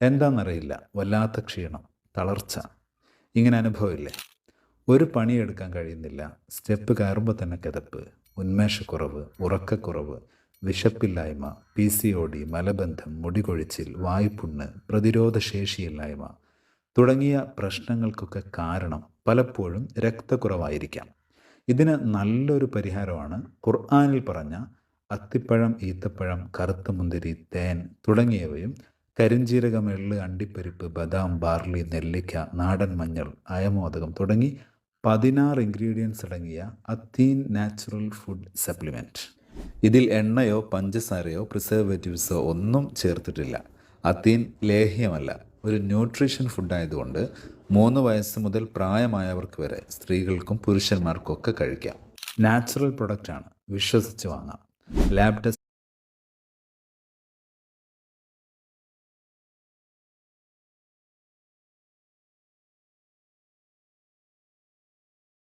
എന്താണെന്നറിയില്ല, വല്ലാത്ത ക്ഷീണം, തളർച്ച, ഇങ്ങനെ അനുഭവമില്ലേ? ഒരു പണിയെടുക്കാൻ കഴിയുന്നില്ല, സ്റ്റെപ്പ് കയറുമ്പോൾ തന്നെ കിതപ്പ്, ഉന്മേഷക്കുറവ്, ഉറക്കക്കുറവ്, വിശപ്പില്ലായ്മ, PCOD, മലബന്ധം, മുടികൊഴിച്ചിൽ, വായ്പുണ്ണ്, പ്രതിരോധശേഷിയില്ലായ്മ തുടങ്ങിയ പ്രശ്നങ്ങൾക്കൊക്കെ കാരണം പലപ്പോഴും രക്തക്കുറവായിരിക്കാം. ഇതിന് നല്ലൊരു പരിഹാരമാണ് ഖുർആനിൽ പറഞ്ഞ അത്തിപ്പഴം, ഈത്തപ്പഴം, കറുത്ത മുന്തിരി, തേൻ തുടങ്ങിയവയും കരിഞ്ജീരകം, എള്ള്, അണ്ടിപ്പരിപ്പ്, ബദാം, ബാർലി, നെല്ലിക്ക, നാടൻ മഞ്ഞൾ, അയമോദകം തുടങ്ങി 16 ഇൻഗ്രീഡിയൻസ് അടങ്ങിയ അത്തീൻ നാച്ചുറൽ ഫുഡ് സപ്ലിമെൻറ്റ്. ഇതിൽ എണ്ണയോ പഞ്ചസാരയോ പ്രിസർവേറ്റീവ്സോ ഒന്നും ചേർത്തിട്ടില്ല. അത്തീൻ ലേഹ്യമല്ല, ഒരു ന്യൂട്രീഷൻ ഫുഡായതുകൊണ്ട് 3 വയസ്സ് മുതൽ പ്രായമായവർക്ക് വരെ, സ്ത്രീകൾക്കും പുരുഷന്മാർക്കും ഒക്കെ കഴിക്കാം. നാച്ചുറൽ പ്രൊഡക്റ്റാണ്, വിശ്വസിച്ച് വാങ്ങാം. Lab test